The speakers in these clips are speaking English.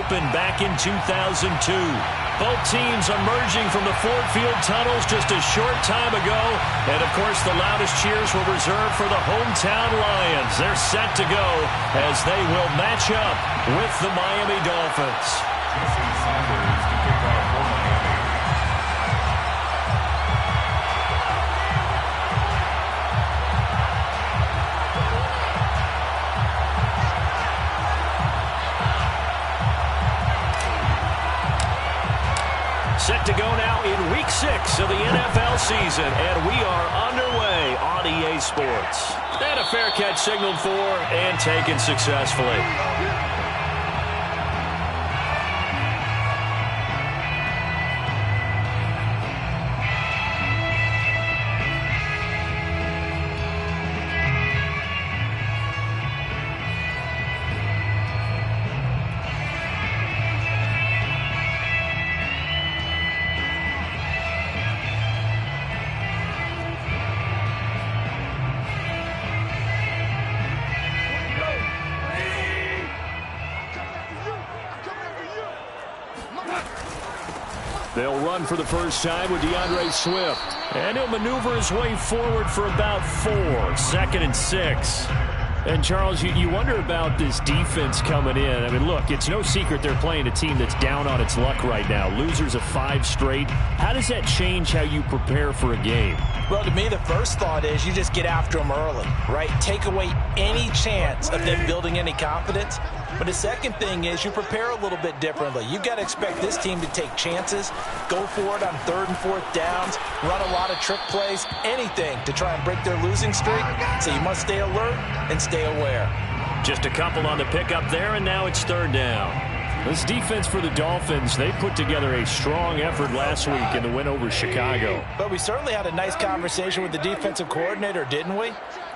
opened back in 2002. Both teams emerging from the Ford Field tunnels just a short time ago. And, of course, the loudest cheers were reserved for the hometown Lions. They're set to go as they will match up with the Miami Dolphins. Set to go now in Week 6 of the NFL season, and we are underway on EA Sports. And a fair catch signaled for and taken successfully. They'll run for the first time with DeAndre Swift. And he'll maneuver his way forward for about 4. 2nd and 6. And, Charles, you wonder about this defense coming in. I mean, look, it's no secret they're playing a team that's down on its luck right now. Losers of 5 straight. How does that change how you prepare for a game? Well, to me, the first thought is you just get after them early, right? Take away any chance of them building any confidence. But the second thing is you prepare a little bit differently. You've got to expect this team to take chances, go for it on 3rd and 4th downs, run a lot of trick plays, anything to try and break their losing streak. So you must stay alert and stay aware. Just a couple on the pickup there, and now it's 3rd down. This defense for the Dolphins, they put together a strong effort last week in the win over Chicago. But we certainly had a nice conversation with the defensive coordinator, didn't we?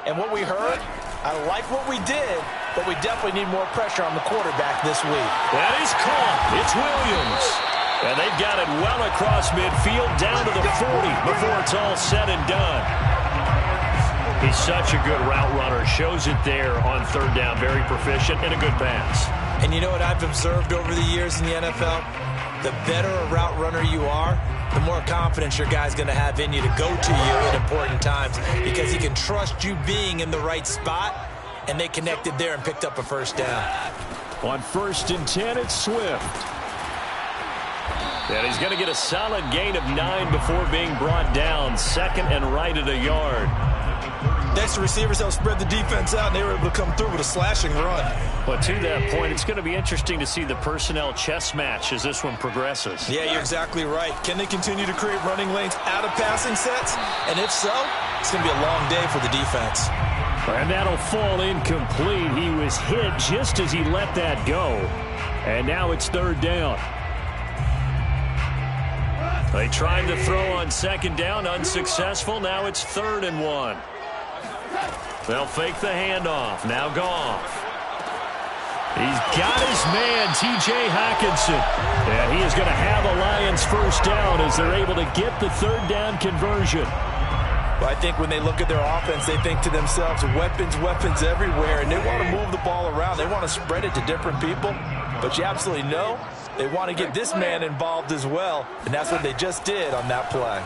And what we heard, I like what we did, but we definitely need more pressure on the quarterback this week. That is caught. It's Williams. And they've got it well across midfield down to the 40 before it's all said and done. He's such a good route runner. Shows it there on 3rd down. Very proficient and a good pass. And you know what I've observed over the years in the NFL? The better a route runner you are, the more confidence your guy's going to have in you to go to you at important times because he can trust you being in the right spot, and they connected there and picked up a 1st down. On 1st and 10, it's Swift. And he's going to get a solid gain of 9 before being brought down. 2nd and right at a yard. Next, the receivers helped spread the defense out, and they were able to come through with a slashing run. But to that point, it's going to be interesting to see the personnel chess match as this one progresses. Yeah, you're exactly right. Can they continue to create running lanes out of passing sets? And if so, it's going to be a long day for the defense. And that'll fall incomplete. He was hit just as he let that go. And now it's 3rd down. They tried to throw on 2nd down, unsuccessful. Now it's 3rd and 1. They'll fake the handoff. Now Goff. He's got his man, T.J. Hockenson. And he is going to have a Lions 1st down as they're able to get the 3rd down conversion. Well, I think when they look at their offense, they think to themselves, weapons, weapons everywhere. And they want to move the ball around. They want to spread it to different people. But you absolutely know they want to get this man involved as well. And that's what they just did on that play.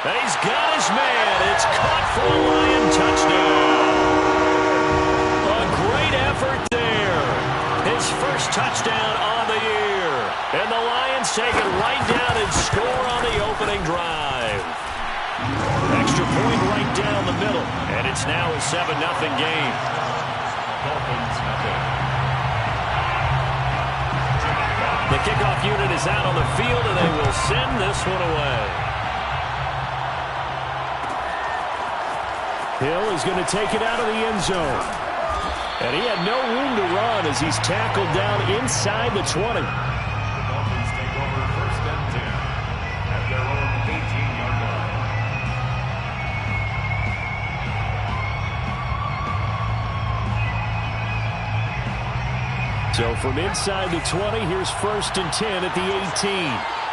And he's got his man. It's caught for a Lion touchdown. A great effort there. His 1st touchdown on the year. And the Lions take it right down and score on the opening drive. Extra point right down the middle. And it's now a 7-0 game. The kickoff unit is out on the field, and they will send this one away. Hill is going to take it out of the end zone. And he had no room to run as he's tackled down inside the 20. The Dolphins take over 1st and 10 at their own 18-yard line. So from inside the 20, here's 1st and 10 at the 18.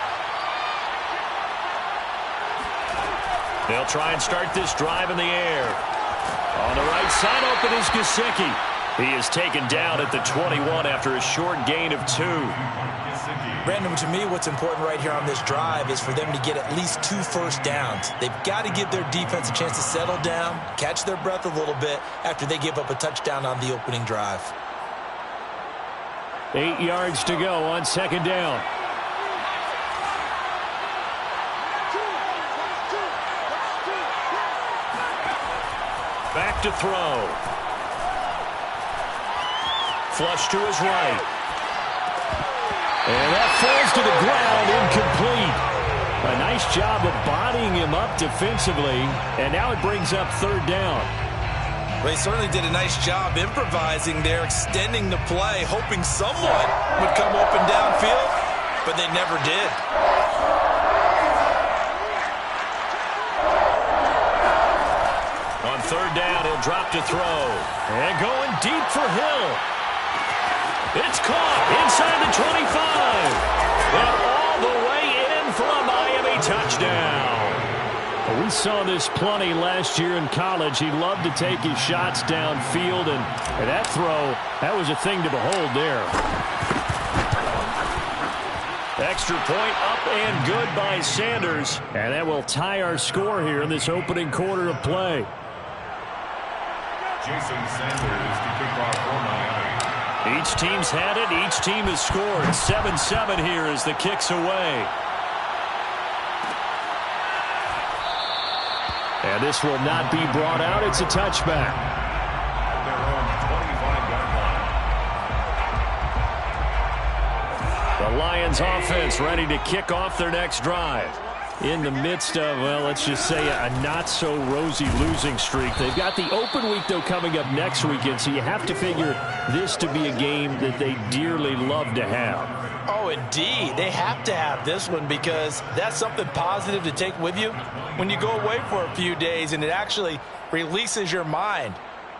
They'll try and start this drive in the air. On the right side, open is Gesicki. He is taken down at the 21 after a short gain of 2. Brandon, to me, what's important right here on this drive is for them to get at least 2 first downs. They've got to give their defense a chance to settle down, catch their breath a little bit after they give up a touchdown on the opening drive. 8 yards to go on second down. Back to throw. Flush to his right. And that falls to the ground, incomplete. A nice job of bodying him up defensively, and now it brings up third down. They certainly did a nice job improvising there, extending the play, hoping someone would come open downfield, but they never did. On third down, he'll drop to throw. And going deep for Hill. It's caught inside the 25. And all the way in for a Miami touchdown. Well, we saw this plenty last year in college. He loved to take his shots downfield, and that throw, that was a thing to behold there. Extra point up and good by Sanders. And that will tie our score here in this opening quarter of play. Jason Sanders to kick off for Miami. Each team's had it. Each team has scored. 7-7 here as the kick's away. And this will not be brought out. It's a touchback. At their own 25-yard line. The Lions offense ready to kick off their next drive. In the midst of, well, let's just say a not-so-rosy losing streak. They've got the open week, though, coming up next weekend, so you have to figure this to be a game that they dearly love to have. Oh, indeed. They have to have this one because that's something positive to take with you when you go away for a few days, and it actually releases your mind.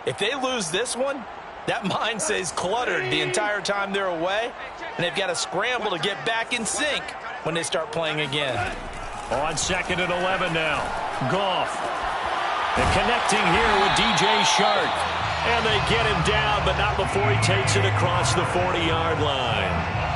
If they lose this one, that mind stays cluttered the entire time they're away, and they've got to scramble to get back in sync when they start playing again. On 2nd and 11 now. Goff. And connecting here with DJ Shark. And they get him down, but not before he takes it across the 40-yard line.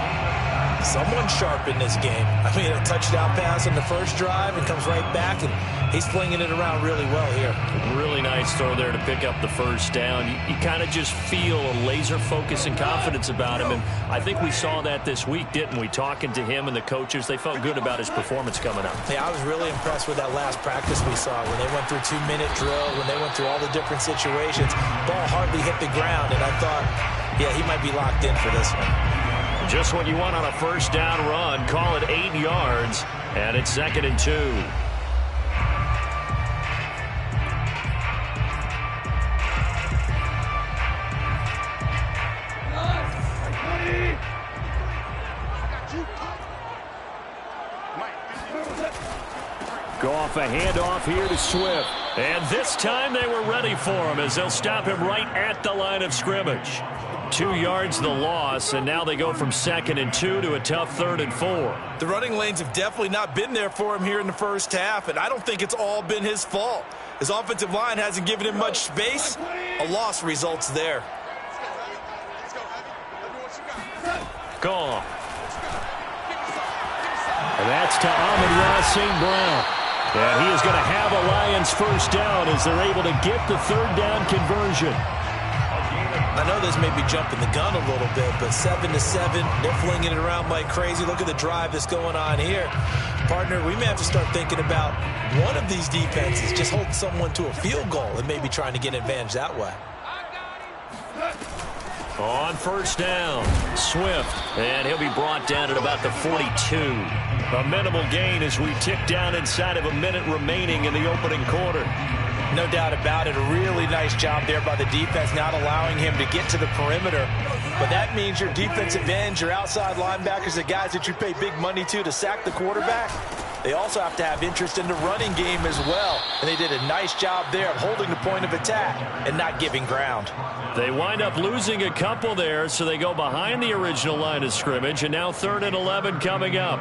Someone sharp in this game. I mean, a touchdown pass on the first drive and comes right back, and he's flinging it around really well here. Really nice throw there to pick up the first down. You kind of just feel a laser focus and confidence about him, and I think we saw that this week, didn't we? Talking to him and the coaches, they felt good about his performance coming up. Yeah, I was really impressed with that last practice we saw when they went through 2-minute drill, when they went through all the different situations. Ball hardly hit the ground, and I thought, yeah, he might be locked in for this one. Just what you want on a first down run. Call it 8 yards, and it's 2nd and 2. Goff, a handoff here to Swift. And this time they were ready for him as they'll stop him right at the line of scrimmage. 2 yards the loss, and now they go from 2nd and 2 to a tough 3rd and 4. The running lanes have definitely not been there for him here in the first half, and I don't think it's all been his fault. His offensive line hasn't given him much space. A loss results there. Goff. And that's to Amon-Ra St. Brown. And he is going to have a Lions first down as they're able to get the 3rd down conversion. I know this may be jumping the gun a little bit, but 7-7, they're flinging it around like crazy. Look at the drive that's going on here. Partner, we may have to start thinking about one of these defenses just holding someone to a field goal and maybe trying to get an advantage that way. On first down, Swift, and he'll be brought down at about the 42. A minimal gain as we tick down inside of a minute remaining in the opening quarter. No doubt about it. A really nice job there by the defense, not allowing him to get to the perimeter. But that means your defensive ends, your outside linebackers, the guys that you pay big money to sack the quarterback, they also have to have interest in the running game as well. And they did a nice job there of holding the point of attack and not giving ground. They wind up losing a couple there, so they go behind the original line of scrimmage, and now 3rd and 11 coming up.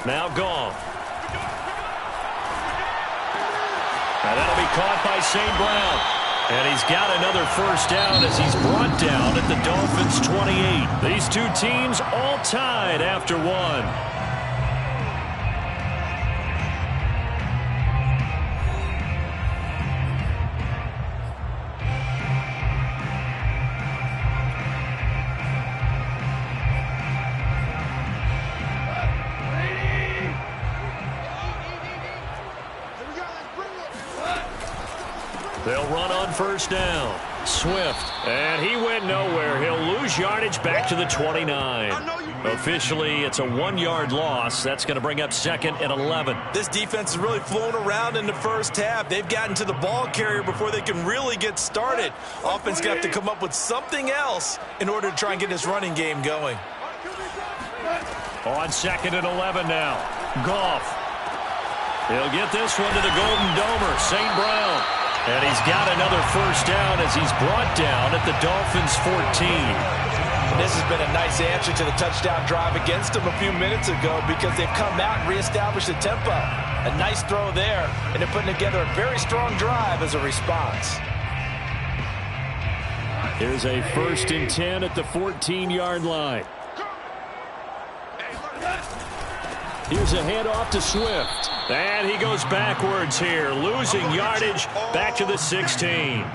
Now Goff. And that'll be caught by St. Brown. And he's got another first down as he's brought down at the Dolphins' 28. These two teams all tied after one. They'll run on first down. Swift. And he went nowhere. He'll lose yardage back to the 29. Officially, it's a 1-yard loss. That's going to bring up 2nd and 11. This defense is really flown around in the first half. They've gotten to the ball carrier before they can really get started. Offense got to come up with something else in order to try and get this running game going. On 2nd and 11 now. Goff. He'll get this one to the Golden Domer, St. Brown. And he's got another first down as he's brought down at the Dolphins' 14. This has been a nice answer to the touchdown drive against them a few minutes ago because they've come out and reestablished the tempo. A nice throw there, and they're putting together a very strong drive as a response. Here's a 1st and 10 at the 14-yard line. Here's a handoff to Swift. And he goes backwards here, losing yardage back to the 16.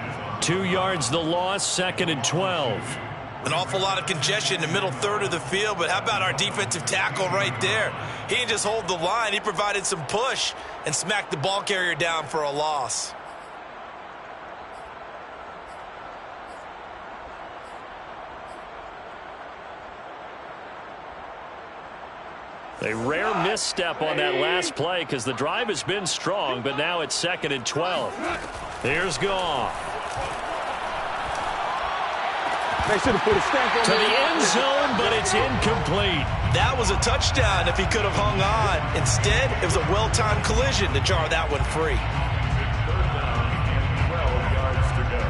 2 yards the loss, 2nd and 12. An awful lot of congestion in the middle third of the field, but how about our defensive tackle right there? He didn't just hold the line. He provided some push and smacked the ball carrier down for a loss. A rare misstep on that last play because the drive has been strong, but now it's 2nd and 12. Here's Goff. They should have put a stamp on to the end zone, but it's incomplete. That was a touchdown if he could have hung on. Instead, it was a well-timed collision to jar that one free. 3rd down and 12 yards to go.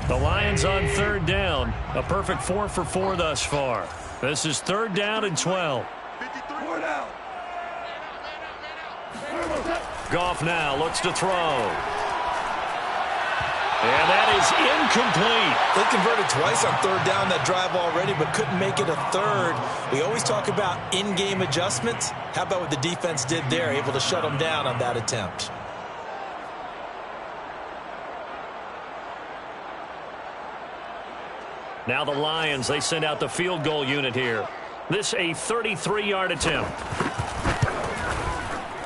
The Lions on 3rd down. A perfect 4 for 4 thus far. This is 3rd down and 12. 53 down. Goff now looks to throw. And that is incomplete. They converted twice on 3rd down that drive already, but couldn't make it a 3rd. We always talk about in-game adjustments. How about what the defense did there, able to shut them down on that attempt? Now the Lions, they send out the field goal unit here. This a 33-yard attempt.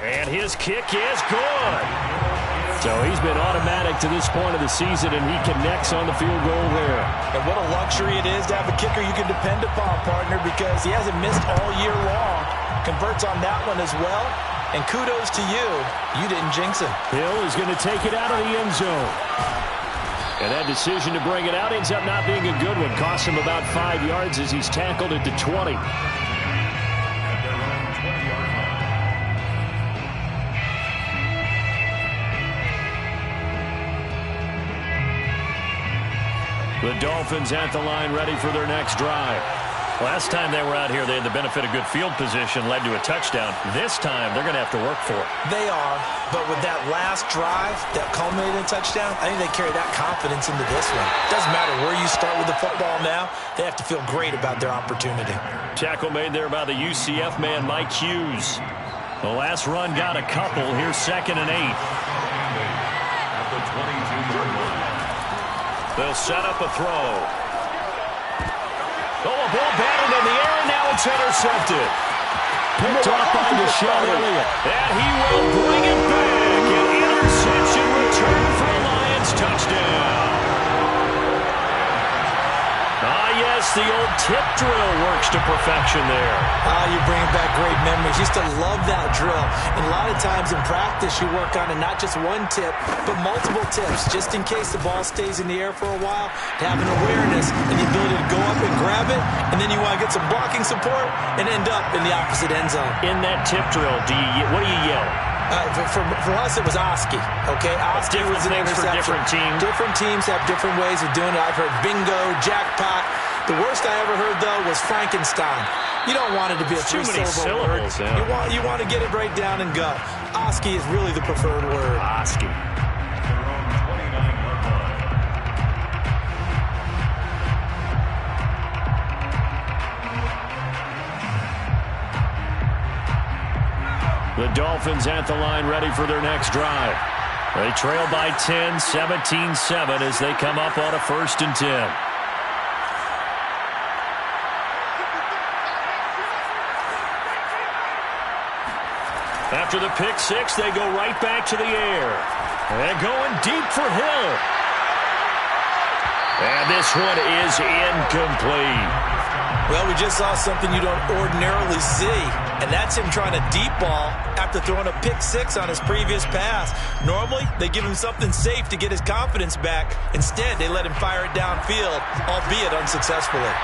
And his kick is good. So he's been automatic to this point of the season, and he connects on the field goal there. And what a luxury it is to have a kicker you can depend upon, partner, because he hasn't missed all year long. Converts on that one as well. And kudos to you. You didn't jinx him. Hill is going to take it out of the end zone. And that decision to bring it out ends up not being a good one. Costs him about 5 yards as he's tackled at the 20. At their own 20-yard line. The Dolphins at the line ready for their next drive. Last time they were out here, they had the benefit of good field position, led to a touchdown. This time, they're going to have to work for it. They are, but with that last drive that culminated in a touchdown, I think they carry that confidence into this one. Doesn't matter where you start with the football now, they have to feel great about their opportunity. Tackle made there by the UCF man, Mike Hughes. The last run got a couple. Here's 2nd and 8. At the 22-yard line. They'll set up a throw. Oh, a ball batted in the air, and now it's intercepted. Picked off by Deshaun Elliott. And he will bring it back. An interception return for a Lions touchdown. Ah, yes, the old tip drill works to perfection there. You're bringing back great memories. Used to love that drill. And a lot of times in practice, you work on it, not just one tip, but multiple tips, just in case the ball stays in the air for a while, to have an awareness and the ability to go up and grab it, and then you want to get some blocking support and end up in the opposite end zone. In that tip drill, what do you yell? For us, it was Oski. Okay, Oski was an things for different teams. Different teams have different ways of doing it. I've heard bingo, jackpot. The worst I ever heard, though, was Frankenstein. You don't want it to be a three-syllable word. Yeah. You want to get it right down and go. Oski is really the preferred word. Oski. The Dolphins at the line ready for their next drive. They trail by 10, 17-7 as they come up on a 1st and 10. After the pick six, they go right back to the air. And going deep for Hill. And this one is incomplete. Well, we just saw something you don't ordinarily see, and that's him trying to deep ball after throwing a pick six on his previous pass. Normally, they give him something safe to get his confidence back. Instead, they let him fire it downfield, albeit unsuccessfully.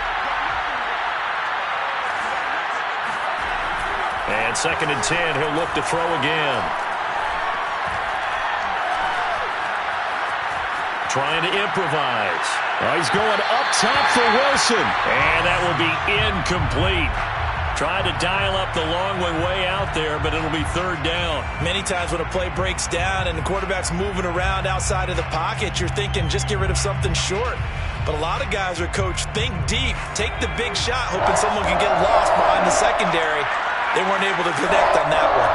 And 2nd and 10, he'll look to throw again. Trying to improvise. He's going up top for Wilson. And that will be incomplete. Trying to dial up the long way out there, but it'll be 3rd down. Many times when a play breaks down and the quarterback's moving around outside of the pocket, you're thinking just get rid of something short. But a lot of guys are coached, think deep, take the big shot, hoping someone can get lost behind the secondary. They weren't able to connect on that one.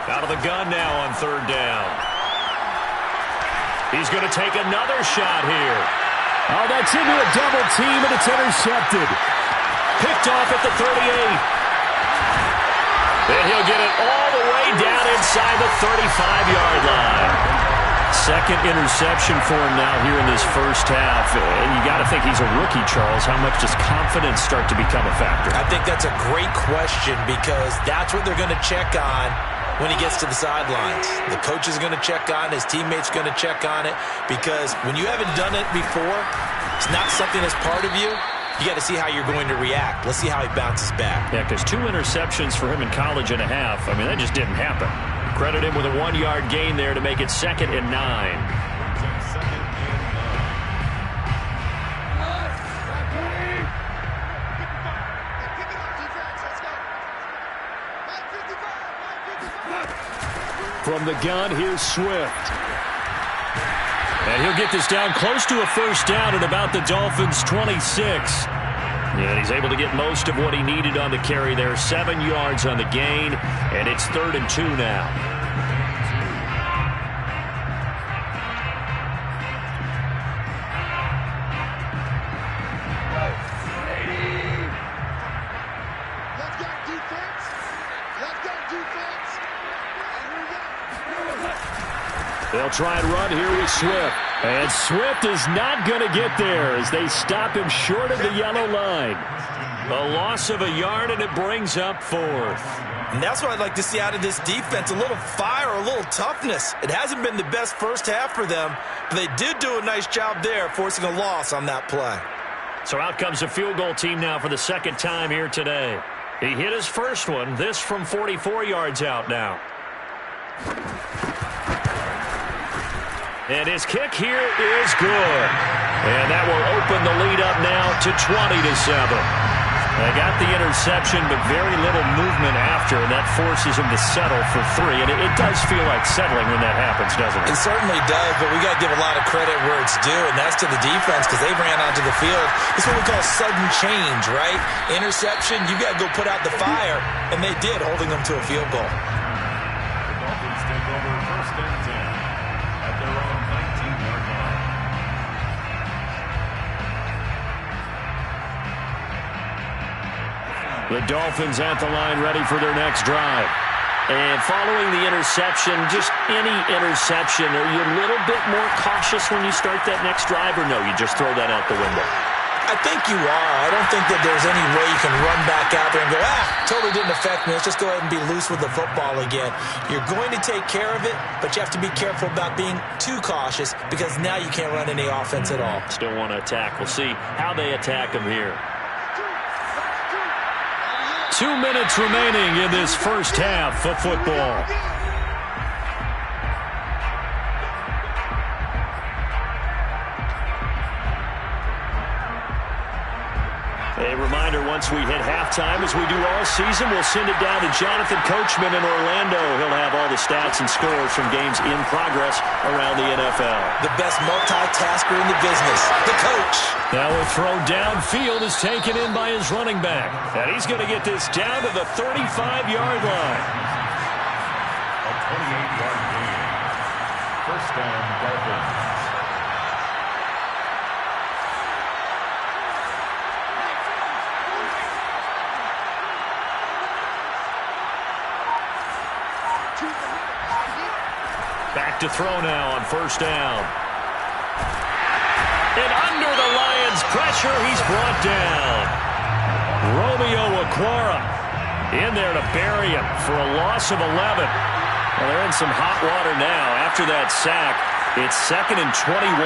Out of the gun now on 3rd down. He's going to take another shot here. Oh, that's into a double team, and it's intercepted. Picked off at the 38. And he'll get it all the way down inside the 35-yard line. 2nd interception for him now here in this 1st half. And you got to think he's a rookie, Charles. How much does confidence start to become a factor? I think that's a great question because that's what they're going to check on when he gets to the sidelines. The coach is going to check on it. His teammates going to check on it because when you haven't done it before, it's not something that's part of you. You got to see how you're going to react. Let's see how he bounces back. Yeah, because 2 interceptions for him in college and a half. I mean, that just didn't happen. Credit him with a 1-yard gain there to make it 2nd and 9. From the gun, here's Swift. And he'll get this down close to a 1st down at about the Dolphins' 26. And he's able to get most of what he needed on the carry there. 7 yards on the gain, and it's 3rd and 2 now. They'll try and run here with Swift. And Swift is not going to get there as they stop him short of the yellow line. A loss of a yard, and it brings up 4th. And that's what I'd like to see out of this defense, a little fire, a little toughness. It hasn't been the best 1st half for them, but they did do a nice job there, forcing a loss on that play. So out comes a field goal team now for the 2nd time here today. He hit his first one, this from 44 yards out now. And his kick here is good. And that will open the lead up now to 20-7. They got the interception, but very little movement after, and that forces him to settle for 3. And it does feel like settling when that happens, doesn't it? It certainly does, but we got to give a lot of credit where it's due, and that's to the defense because they ran onto the field. It's what we call sudden change, right? Interception, you got to go put out the fire, and they did, holding them to a field goal. The Dolphins take over 1st and 10 at their own 19-yard line. The Dolphins at the line ready for their next drive. And following the interception, just any interception, are you a little bit more cautious when you start that next drive, or no, you just throw that out the window? I think you are. I don't think that there's any way you can run back out there and go, totally didn't affect me. Let's just go ahead and be loose with the football again. You're going to take care of it, but you have to be careful about being too cautious because now you can't run any offense at all. Still want to attack. We'll see how they attack him here. 2 minutes remaining in this first half of football. A reminder, once we hit halftime, as we do all season, we'll send it down to Jonathan Coachman in Orlando. He'll have all the stats and scores from games in progress around the NFL. The best multitasker in the business, the coach. Now a throw downfield is taken in by his running back. And he's going to get this down to the 35-yard line. A 28-yard gain. First down, Dolphins. Back to throw now on first down. And under the Lions' pressure, he's brought down. Romeo Okwara in there to bury him for a loss of 11. Well, they're in some hot water now. After that sack, it's 2nd and 21.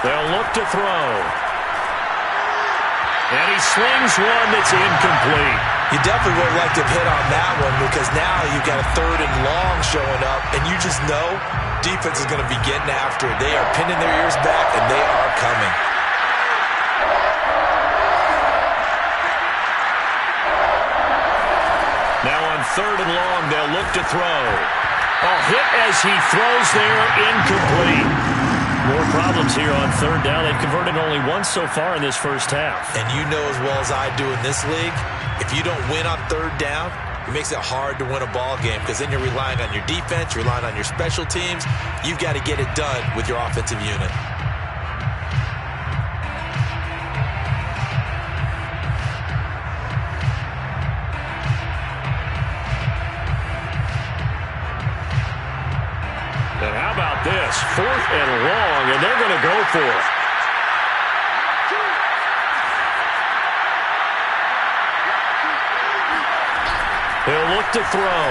They'll look to throw. And he slings one that's incomplete. You definitely would like to hit on that one because now you've got a 3rd and long showing up, and you just know defense is going to be getting after it. They are pinning their ears back, and they are coming. Now on 3rd and long, they'll look to throw. Hit as he throws there, incomplete. More problems here on 3rd down. They've converted only once so far in this first half. And you know as well as I do in this league, if you don't win on 3rd down, it makes it hard to win a ball game because then you're relying on your defense, you're relying on your special teams. You've got to get it done with your offensive unit. And how about this? 4th and long, and they're going to go for it. He'll look to throw.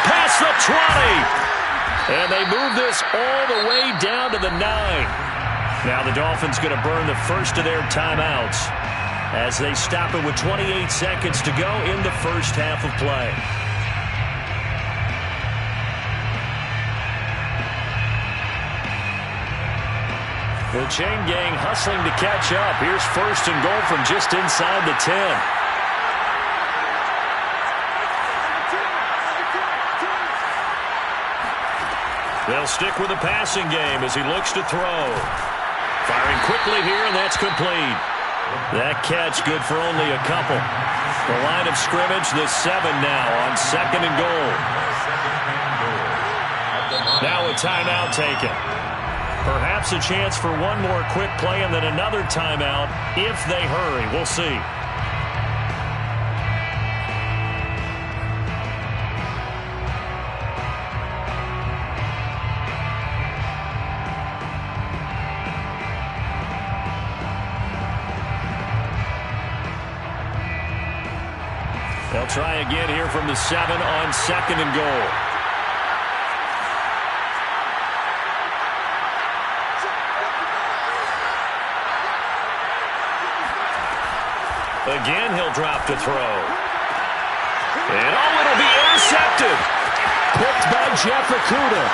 Past the 20. And they move this all the way down to the 9. Now the Dolphins going to burn the first of their timeouts as they stop it with 28 seconds to go in the first half of play. The chain gang hustling to catch up. Here's 1st and goal from just inside the 10. They'll stick with the passing game as he looks to throw. Firing quickly here, and that's complete. That catch good for only a couple. The line of scrimmage, the 7 now on 2nd and goal. Now a timeout taken. Perhaps a chance for one more quick play and then another timeout if they hurry. We'll see. They'll try again here from the 7 on 2nd and goal. Again, he'll drop to throw. And it'll be intercepted. Picked by Jeff Okudah.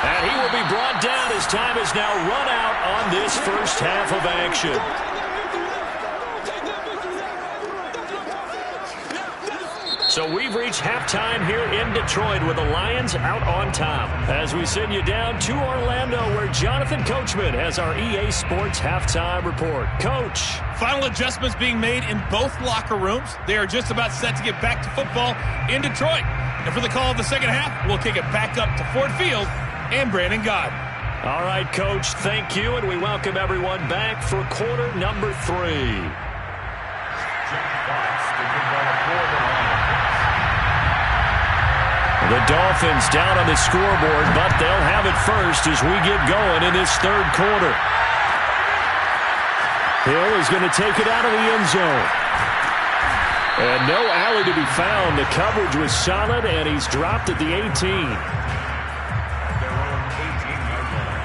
And he will be brought down as time is now run out on this first half of action. So we've reached halftime here in Detroit with the Lions out on top. As we send you down to Orlando where Jonathan Coachman has our EA Sports halftime report. Coach. Final adjustments being made in both locker rooms. They are just about set to get back to football in Detroit. And for the call of the second half, we'll kick it back up to Ford Field and Brandon Gott. All right, Coach, thank you, and we welcome everyone back for quarter number 3. Check Fox to develop for the Lions. The Dolphins down on the scoreboard, but they'll have it first as we get going in this third quarter. Hill is going to take it out of the end zone. And no alley to be found. The coverage was solid, and he's dropped at the 18. Their own 18-yard line.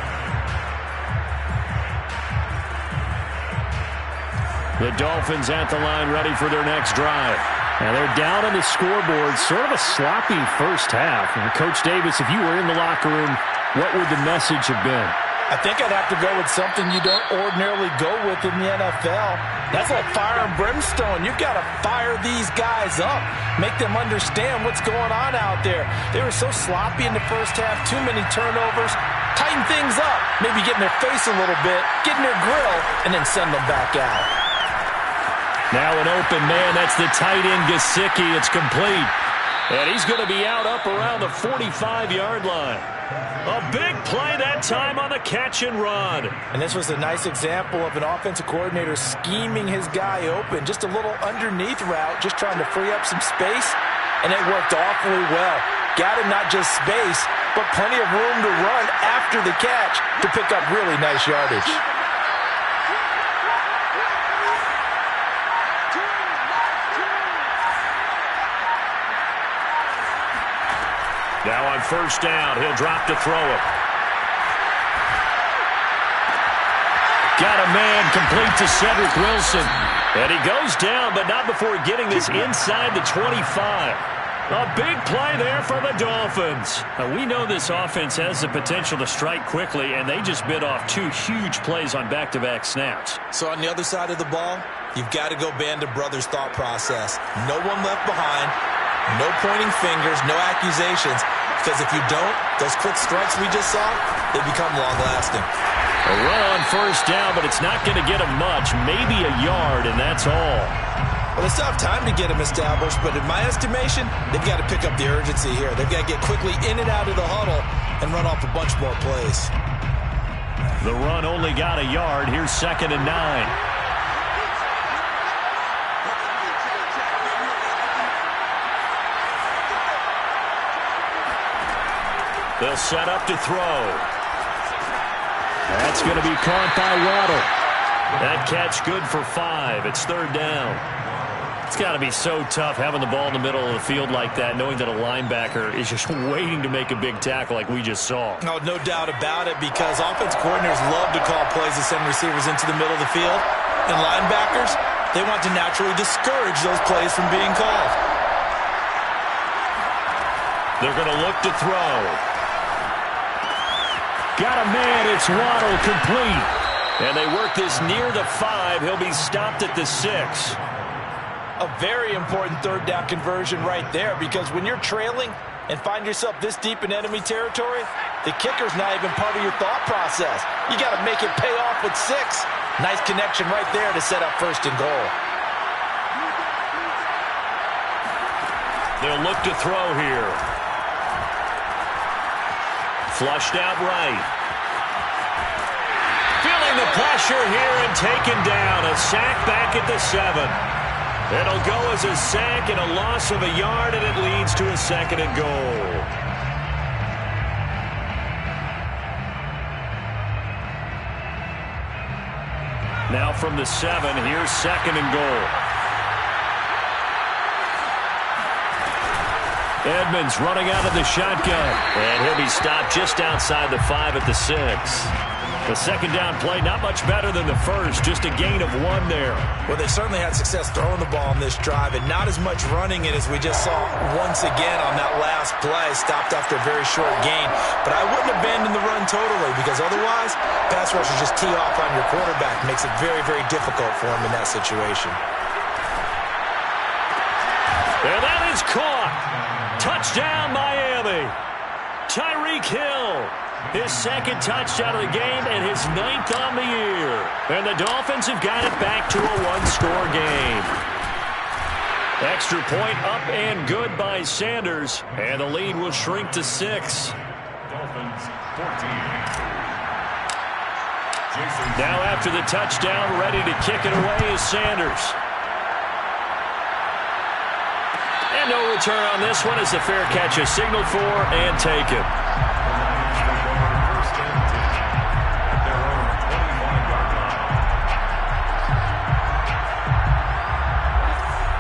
The Dolphins at the line ready for their next drive. And they're down on the scoreboard. Sort of a sloppy first half. And Coach Davis, if you were in the locker room, what would the message have been? I think I'd have to go with something you don't ordinarily go with in the NFL. That's like fire and brimstone. You've got to fire these guys up. Make them understand what's going on out there. They were so sloppy in the first half. Too many turnovers. Tighten things up. Maybe get in their face a little bit. Get in their grill. And then send them back out. Now an open man. That's the tight end, Gesicki. It's complete. And he's going to be out up around the 45-yard line. A big play that time on the catch and run. And this was a nice example of an offensive coordinator scheming his guy open. Just a little underneath route, just trying to free up some space. And it worked awfully well. Got him not just space, but plenty of room to run after the catch to pick up really nice yardage. Now on first down, he'll drop to throw it. Got a man complete to Cedric Wilson. And he goes down, but not before getting this inside the 25. A big play there for the Dolphins. Now, we know this offense has the potential to strike quickly, and they just bit off two huge plays on back-to-back snaps. So on the other side of the ball, you've got to go Band of Brothers thought process. No one left behind. No pointing fingers, no accusations, because if you don't, those quick strikes we just saw, they become long-lasting. A run on first down, but it's not going to get him much, maybe a yard, and that's all. Well, they still have time to get him established, but in my estimation, they've got to pick up the urgency here. They've got to get quickly in and out of the huddle and run off a bunch more plays. The run only got a yard. Here's 2nd and 9. They'll set up to throw. That's going to be caught by Waddle. That catch good for 5. It's 3rd down. It's got to be so tough having the ball in the middle of the field like that, knowing that a linebacker is just waiting to make a big tackle like we just saw. Oh, no doubt about it, because offensive coordinators love to call plays to send receivers into the middle of the field. And linebackers, they want to naturally discourage those plays from being called. They're going to look to throw. Got a man, it's Waddle, complete. And they work this near the 5. He'll be stopped at the 6. A very important 3rd down conversion right there, because when you're trailing and find yourself this deep in enemy territory, the kicker's not even part of your thought process. You got to make it pay off with 6. Nice connection right there to set up 1st and goal. They'll look to throw here. Flushed out right. Feeling the pressure here and taken down. A sack back at the 7. It'll go as a sack and a loss of a yard, and it leads to a 2nd and goal. Now from the 7, here's 2nd and goal. Edmonds running out of the shotgun. And he'll be stopped just outside the 5 at the 6. The 2nd down play, not much better than the first, just a gain of 1 there. Well, they certainly had success throwing the ball on this drive, and not as much running it as we just saw once again on that last play, stopped after a very short gain. But I wouldn't abandon the run totally, because otherwise, pass rushers just tee off on your quarterback. Makes it very, very difficult for him in that situation. And that is caught. Touchdown, Miami. Tyreek Hill, his 2nd touchdown of the game and his 9th on the year. And the Dolphins have got it back to a 1-score game. Extra point up and good by Sanders. And the lead will shrink to 6. Dolphins 14. Now after the touchdown, ready to kick it away is Sanders. no return on this one as the fair catch is signaled for and taken. First and 10 at their own 25-yard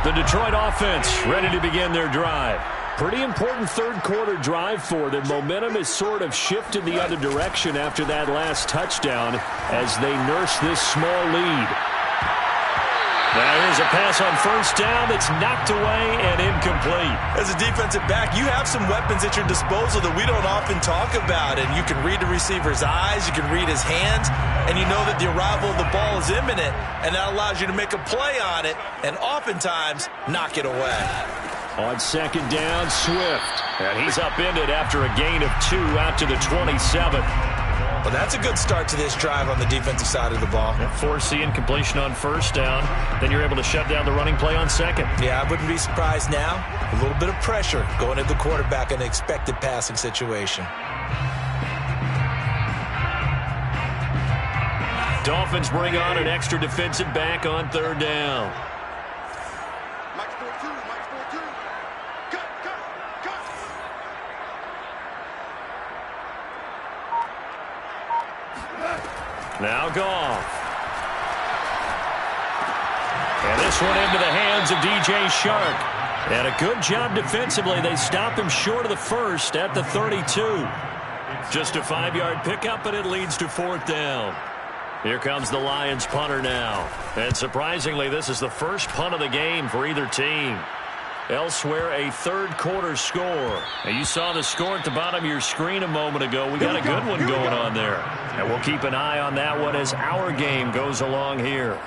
line. The Detroit offense ready to begin their drive. Pretty important third-quarter drive for them. Momentum has sort of shifted the other direction after that last touchdown as they nurse this small lead. Now here's a pass on first down that's knocked away and incomplete. As a defensive back, you have some weapons at your disposal that we don't often talk about. And you can read the receiver's eyes, you can read his hands, and you know that the arrival of the ball is imminent, and that allows you to make a play on it and oftentimes knock it away. On second down, Swift. And he's upended after a gain of 2 out to the 27. Well, that's a good start to this drive on the defensive side of the ball. Force the incompletion on first down. Then you're able to shut down the running play on second. Yeah, I wouldn't be surprised now. A little bit of pressure going at the quarterback in an expected passing situation. Dolphins bring on an extra defensive back on third down. Now Goff. And this one into the hands of DJ Shark. And a good job defensively. They stop him short of the first at the 32. Just a 5-yard pickup, and it leads to fourth down. Here comes the Lions punter now. And surprisingly, this is the first punt of the game for either team. Elsewhere, a third-quarter score. Now, you saw the score at the bottom of your screen a moment ago. We got a good one going on there. And we'll keep an eye on that one as our game goes along here.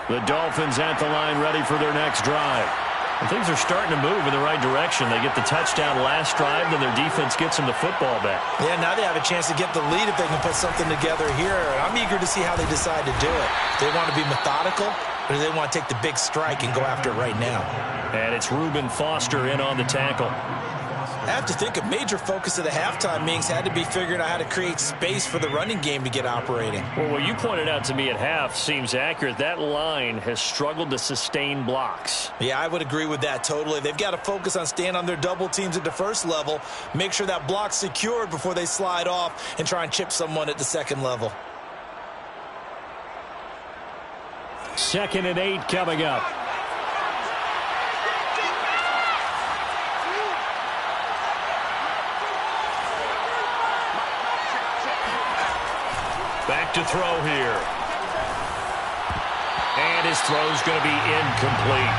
The Dolphins at the line ready for their next drive. And things are starting to move in the right direction. They get the touchdown last drive, then their defense gets them the football back. Yeah, now they have a chance to get the lead if they can put something together here. I'm eager to see how they decide to do it. Do they want to be methodical, or do they want to take the big strike and go after it right now? And it's Reuben Foster in on the tackle. I have to think a major focus of the halftime meetings had to be figuring out how to create space for the running game to get operating. Well, what you pointed out to me at half seems accurate. That line has struggled to sustain blocks. Yeah, I would agree with that totally. They've got to focus on staying on their double teams at the first level, make sure that block's secured before they slide off and try and chip someone at the second level. 2nd and 8 coming up. Back to throw here. And his throw's going to be incomplete.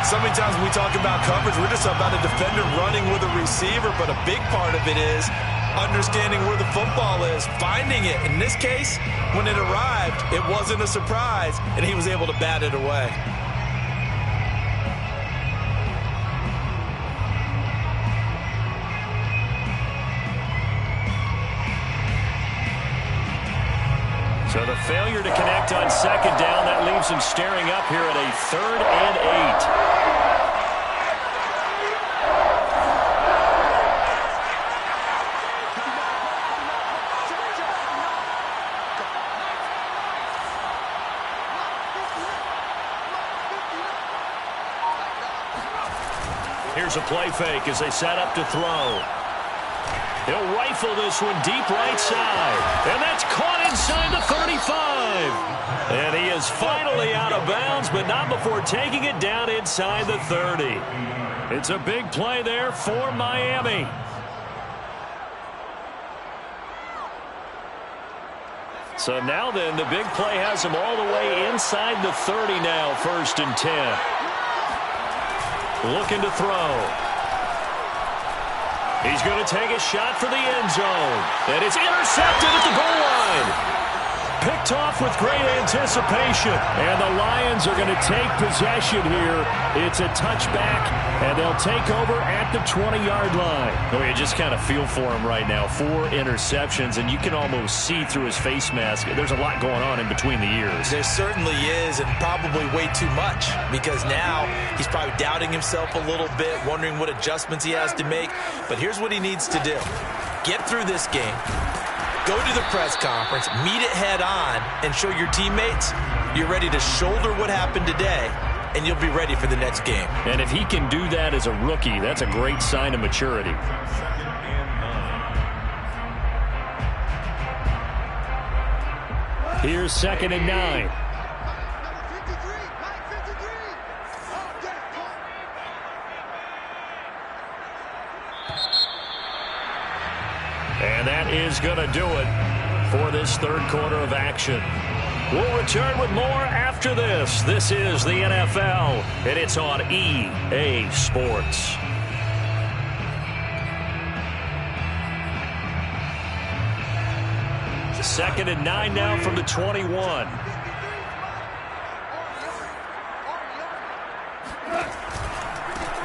So many times when we talk about coverage, we're just about a defender running with a receiver, but a big part of it is understanding where the football is, finding it. In this case, when it arrived, it wasn't a surprise, and he was able to bat it away. So the failure to connect on second down, that leaves him staring up here at a 3rd and 8. Here's a play fake as they set up to throw. He'll rifle this one deep right side. And that's caught inside the 35. And he is finally out of bounds, but not before taking it down inside the 30. It's a big play there for Miami. So now then, the big play has him all the way inside the 30 now, 1st and 10. Looking to throw. He's going to take a shot for the end zone. And it's intercepted at the goal line. Picked Kicked off with great anticipation. And the Lions are going to take possession here. It's a touchback, and they'll take over at the 20-yard line. Oh, you just kind of feel for him right now. 4 interceptions, and you can almost see through his face mask. There's a lot going on in between the ears. There certainly is, and probably way too much, because now he's probably doubting himself a little bit, wondering what adjustments he has to make. But here's what he needs to do. Get through this game. Go to the press conference, meet it head on, and show your teammates you're ready to shoulder what happened today, and you'll be ready for the next game. And if he can do that as a rookie, that's a great sign of maturity. Here's 2nd and 9. And that is going to do it for this third quarter of action. We'll return with more after this. This is the NFL, and it's on EA Sports. Second and 9 now from the 21.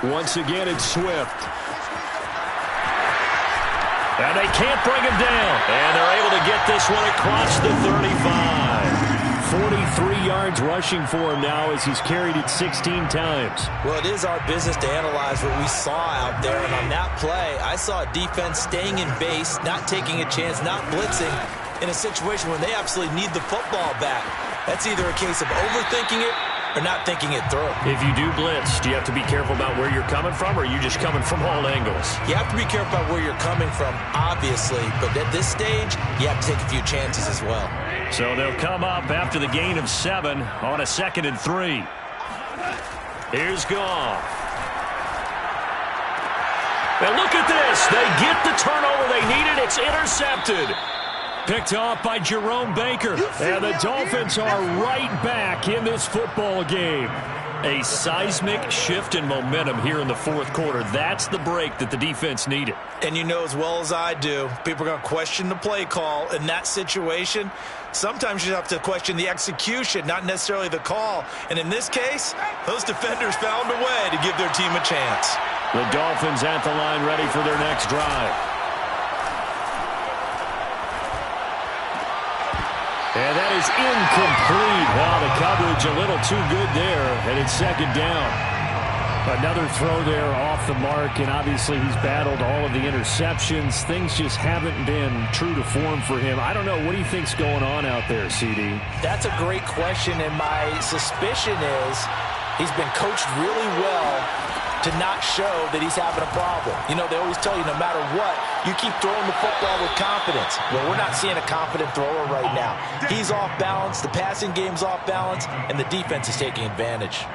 Once again, it's Swift. And they can't bring him down. And they're able to get this one across the 35. 43 yards rushing for him now as he's carried it 16 times. Well, it is our business to analyze what we saw out there. And on that play, I saw a defense staying in base, not taking a chance, not blitzing in a situation where they absolutely need the football back. That's either a case of overthinking it or not thinking it through. If you do blitz, do you have to be careful about where you're coming from, or are you just coming from all angles? You have to be careful about where you're coming from, obviously, but at this stage, you have to take a few chances as well. So they'll come up after the gain of 7 on a 2nd and 3. Here's Goff. And look at this. They get the turnover they needed. It's intercepted. Picked off by Jerome Baker. And the Dolphins are right back in this football game. A seismic shift in momentum here in the fourth quarter. That's the break that the defense needed. And you know as well as I do, people are going to question the play call in that situation. Sometimes you have to question the execution, not necessarily the call. And in this case, those defenders found a way to give their team a chance. The Dolphins at the line ready for their next drive. And that is incomplete. Wow, the coverage a little too good there, and it's 2nd down. Another throw there off the mark, and obviously he's battled all of the interceptions. Things just haven't been true to form for him. I don't know. What do you think's going on out there, CD? That's a great question, and my suspicion is he's been coached really well to not show that he's having a problem. You know, they always tell you no matter what, you keep throwing the football with confidence. Well, we're not seeing a confident thrower right now. He's off balance, the passing game's off balance, and the defense is taking advantage.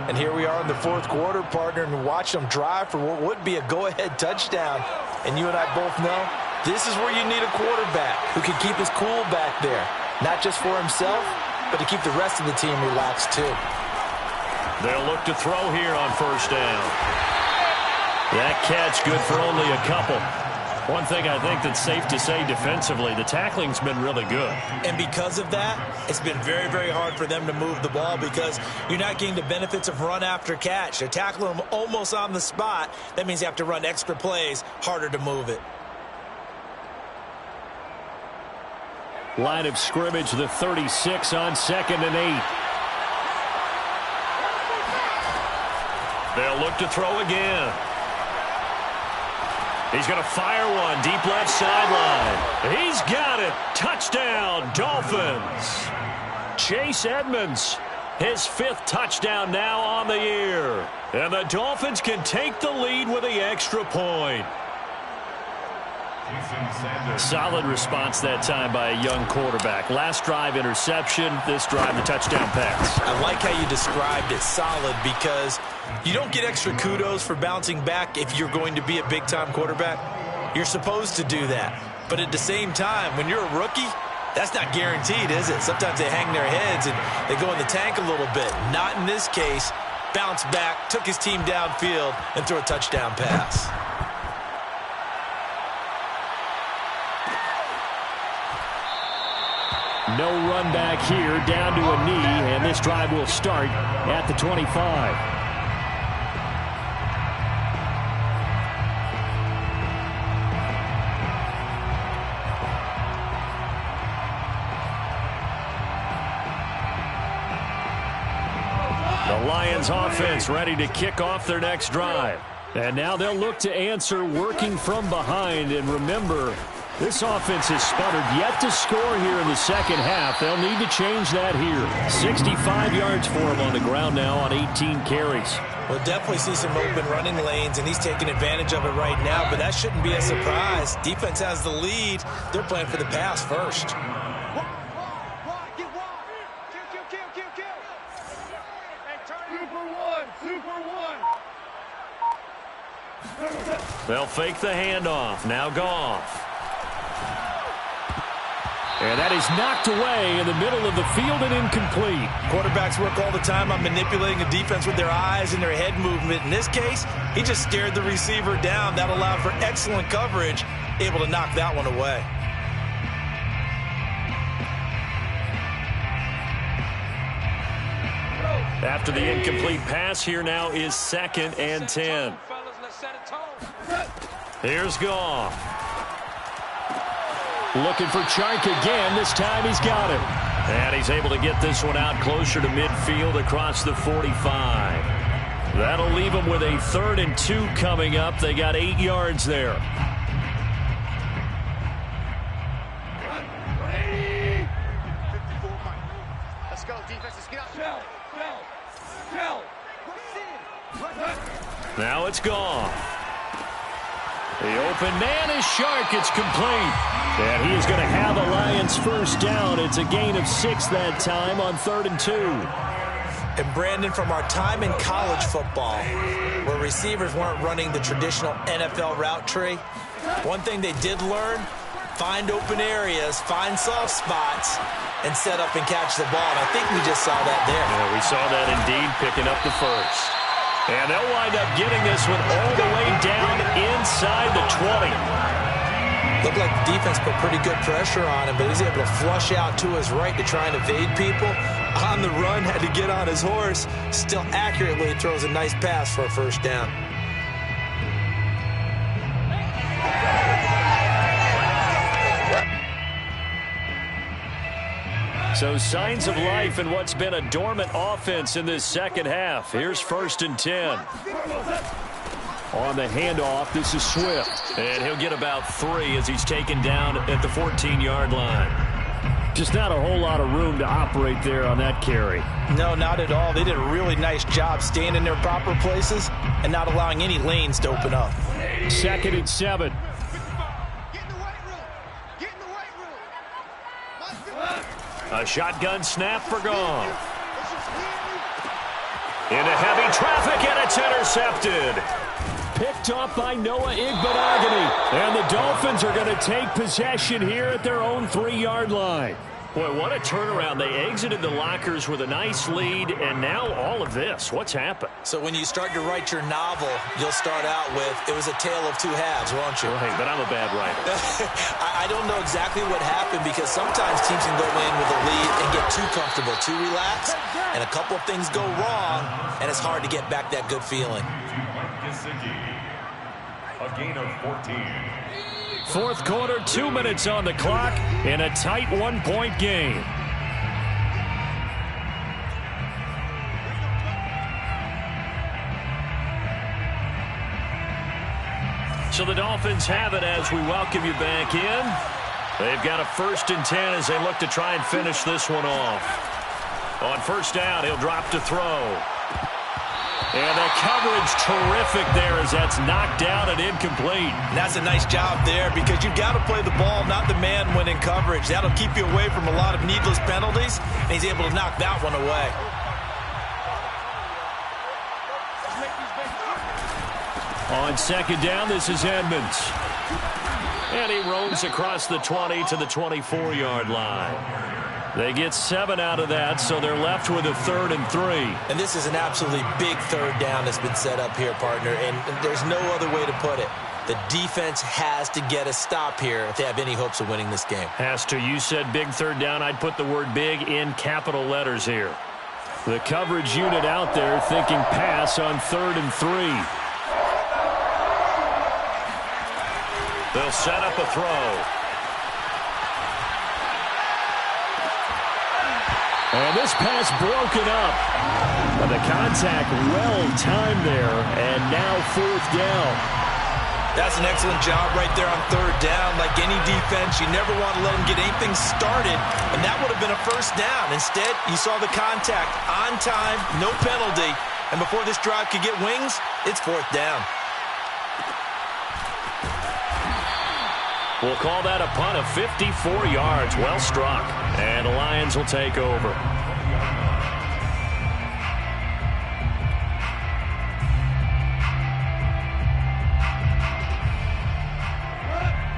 And here we are in the fourth quarter, partner, and watch them drive for what would be a go-ahead touchdown. And you and I both know this is where you need a quarterback who can keep his cool back there. Not just for himself, but to keep the rest of the team relaxed too. They'll look to throw here on 1st down. That catch good for only a couple. One thing I think that's safe to say defensively, the tackling's been really good. And because of that, it's been very, very hard for them to move the ball because you're not getting the benefits of run after catch. They're tackling them almost on the spot. That means you have to run extra plays, harder to move it. Line of scrimmage, the 36 on 2nd and 8. They'll look to throw again. He's going to fire one deep left sideline. He's got it. Touchdown, Dolphins. Chase Edmonds, his 5th touchdown now on the year. And the Dolphins can take the lead with the extra point. Solid response that time by a young quarterback. Last drive, interception. This drive, the touchdown pass. I like how you described it, solid, because you don't get extra kudos for bouncing back if you're going to be a big-time quarterback. You're supposed to do that. But at the same time, when you're a rookie, that's not guaranteed, is it? Sometimes they hang their heads and they go in the tank a little bit. Not in this case. Bounced back, took his team downfield, and threw a touchdown pass. No run back here, down to a knee, and this drive will start at the 25. The Lions offense ready to kick off their next drive. And now they'll look to answer working from behind. And remember, this offense has sputtered yet to score here in the second half. They'll need to change that here. 65 yards for him on the ground now on 18 carries. We'll definitely see some open running lanes, and he's taking advantage of it right now, but that shouldn't be a surprise. Defense has the lead. They're playing for the pass first. They'll fake the handoff. Now Goff. And that is knocked away in the middle of the field and incomplete. Quarterbacks work all the time on manipulating a defense with their eyes and their head movement. In this case, he just stared the receiver down. That allowed for excellent coverage, able to knock that one away. After the incomplete pass, here now is 2nd and 10. Here's Goff. Looking for Chark again. This time he's got him. And he's able to get this one out closer to midfield across the 45. That'll leave him with a 3rd and 2 coming up. They got 8 yards there. Let's go, defense. Let's get up. Now it's Goff. The open man is Chark. It's complete. And he is going to have a Lions first down. It's a gain of 6 that time on 3rd and 2. And Brandon, from our time in college football, where receivers weren't running the traditional NFL route tree, one thing they did learn, find open areas, find soft spots, and set up and catch the ball. And I think we just saw that there. Yeah, we saw that indeed, picking up the first. And they'll wind up getting this one all the way down inside the 20. Looked like the defense put pretty good pressure on him, but he's able to flush out to his right to try and evade people. On the run, had to get on his horse. Still accurately throws a nice pass for a first down. So signs of life in what's been a dormant offense in this second half. Here's 1st and 10. On the handoff, this is Swift. And he'll get about 3 as he's taken down at the 14-yard line. Just not a whole lot of room to operate there on that carry. No, not at all. They did a really nice job staying in their proper places and not allowing any lanes to open up. 2nd and 7. A shotgun snap for Goff. Into heavy traffic, and it's intercepted. Picked off by Noah Igbenogany. And the Dolphins are going to take possession here at their own 3-yard line. Boy, what a turnaround. They exited the lockers with a nice lead, and now all of this. What's happened? So when you start to write your novel, you'll start out with, it was a tale of 2 halves, won't you? Right, but I'm a bad writer. I don't know exactly what happened, because sometimes teams can go in with a lead and get too comfortable, too relaxed, and a couple of things go wrong, and it's hard to get back that good feeling. A gain of 14. 4th quarter, 2 minutes on the clock in a tight 1-point game. So the Dolphins have it as we welcome you back in. They've got a 1st and 10 as they look to try and finish this one off. On 1st down, he'll drop to throw. And the coverage terrific there as that's knocked down and incomplete. And that's a nice job there, because you've got to play the ball, not the man when in coverage. That'll keep you away from a lot of needless penalties, and he's able to knock that one away. On 2nd down, this is Edmonds. And he roams across the 20 to the 24-yard line. They get 7 out of that, so they're left with a 3rd and 3. And this is an absolutely big 3rd down that's been set up here, partner, and there's no other way to put it. The defense has to get a stop here if they have any hopes of winning this game. Has to. You said big third down. I'd put the word big in capital letters here. The coverage unit out there thinking pass on 3rd and 3. They'll set up a throw. And this pass broken up. But the contact well-timed there, and now 4th down. That's an excellent job right there on 3rd down. Like any defense, you never want to let them get anything started, and that would have been a 1st down. Instead, you saw the contact on time, no penalty, and before this drive could get wings, it's 4th down. We'll call that a punt of 54 yards. Well struck. And the Lions will take over.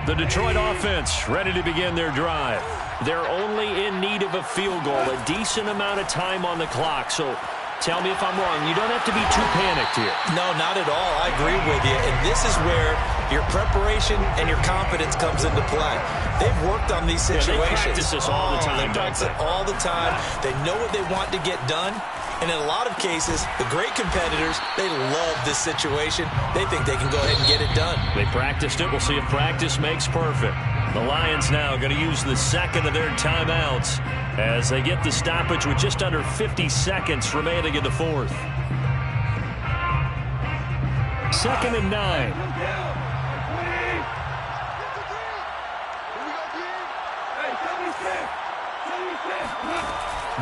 The Detroit offense ready to begin their drive. They're only in need of a field goal, a decent amount of time on the clock. So tell me if I'm wrong. You don't have to be too panicked here. No, not at all. I agree with you. And this is where your preparation and your confidence comes into play. They've worked on these situations. Yeah, they practice this all the time, They practice it all the time. They know what they want to get done. And in a lot of cases, the great competitors, they love this situation. They think they can go ahead and get it done. They practiced it. We'll see if practice makes perfect. The Lions now going to use the second of their timeouts as they get the stoppage with just under 50 seconds remaining in the 4th. 2nd and 9.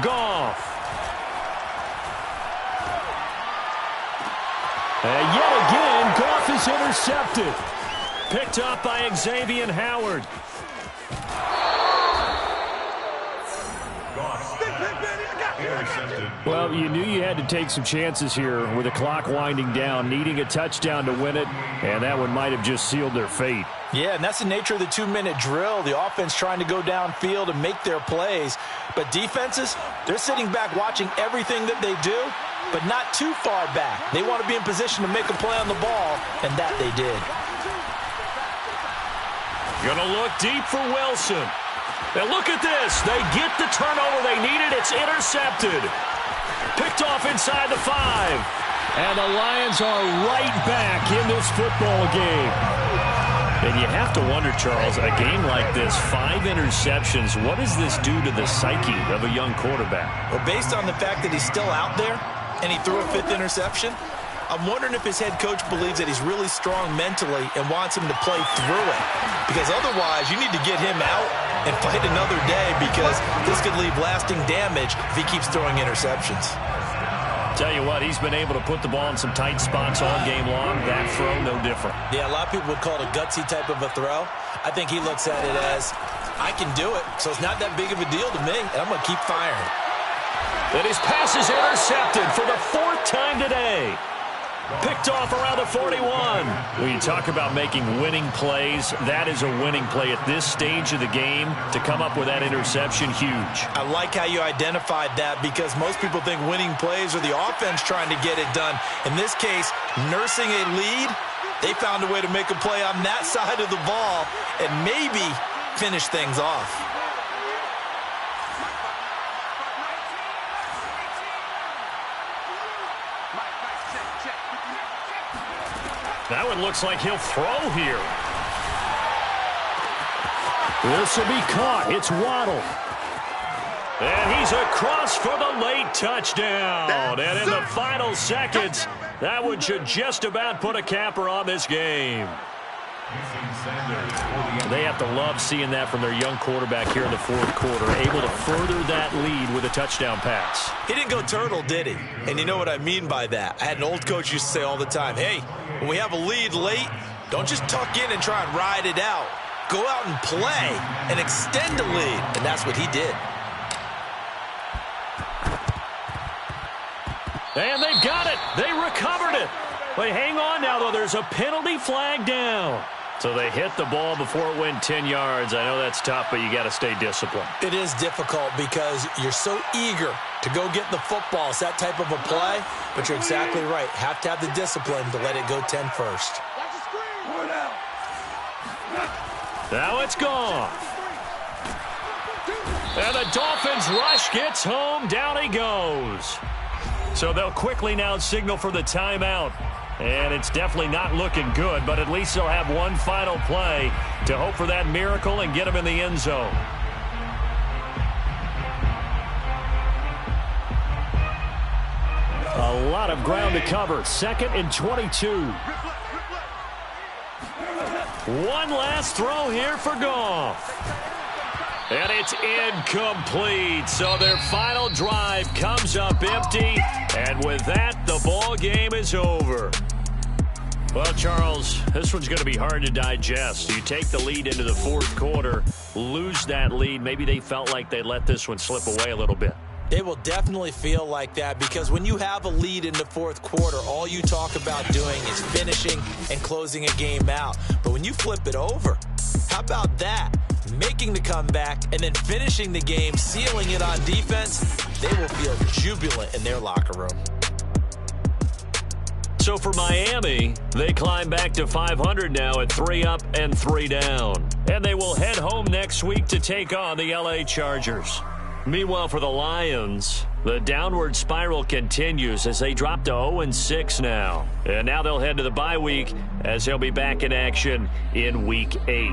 Goff. And yet again, Goff is intercepted. Picked up by Xavier Howard. Well, you knew you had to take some chances here with the clock winding down, needing a touchdown to win it, and that one might have just sealed their fate. Yeah, and that's the nature of the 2-minute drill. The offense trying to go downfield and make their plays. But defenses, they're sitting back watching everything that they do, but not too far back. They want to be in position to make a play on the ball, and that they did. Gonna look deep for Wilson. And look at this. They get the turnover they needed. It's intercepted. Picked off inside the 5. And the Lions are right back in this football game. And you have to wonder, Charles, a game like this, 5 interceptions, what does this do to the psyche of a young quarterback? Well, based on the fact that he's still out there and he threw a 5th interception, I'm wondering if his head coach believes that he's really strong mentally and wants him to play through it. Because otherwise, you need to get him out and fight another day, because this could leave lasting damage if he keeps throwing interceptions. Tell you what, he's been able to put the ball in some tight spots all game long. That throw, no different. Yeah, a lot of people would call it a gutsy type of a throw. I think he looks at it as, I can do it, so it's not that big of a deal to me, and I'm going to keep firing. And his pass is intercepted for the 4th time today. Picked off around the 41. When you talk about making winning plays, that is a winning play at this stage of the game. To come up with that interception, huge. I like how you identified that, because most people think winning plays are the offense trying to get it done. In this case, nursing a lead, they found a way to make a play on that side of the ball and maybe finish things off. That one looks like he'll throw here. This will be caught. It's Waddle. And he's across for the late touchdown. And in the final seconds, that one should just about put a capper on this game. They have to love seeing that from their young quarterback here in the 4th quarter, able to further that lead with a touchdown pass. He didn't go turtle, did he? And you know what I mean by that. I had an old coach used to say all the time, hey, when we have a lead late, don't just tuck in and try and ride it out. Go out and play and extend the lead. And that's what he did. And they've got it. They recovered it. But hang on now, though. There's a penalty flag down. So they hit the ball before it went 10 yards. I know that's tough, but you got to stay disciplined. It is difficult because you're so eager to go get the football. It's that type of a play, but you're exactly right. Have to have the discipline to let it go 10 first. Watch the screen. Now it's gone. And the Dolphins rush gets home. Down he goes. So they'll quickly now signal for the timeout. And it's definitely not looking good, but at least they'll have one final play to hope for that miracle and get them in the end zone. A lot of ground to cover. 2nd and 22. One last throw here for Goff. And it's incomplete. So their final drive comes up empty. And with that, the ball game is over. Well, Charles, this one's going to be hard to digest. You take the lead into the 4th quarter, lose that lead. Maybe they felt like they let this one slip away a little bit. It will definitely feel like that because when you have a lead in the 4th quarter, all you talk about doing is finishing and closing a game out. But when you flip it over, how about that? Making the comeback and then finishing the game, sealing it on defense, they will feel jubilant in their locker room. So for Miami, they climb back to 500 now at 3 up and 3 down. And they will head home next week to take on the LA Chargers. Meanwhile, for the Lions, the downward spiral continues as they drop to 0-6 now. And now they'll head to the bye week as they'll be back in action in Week 8.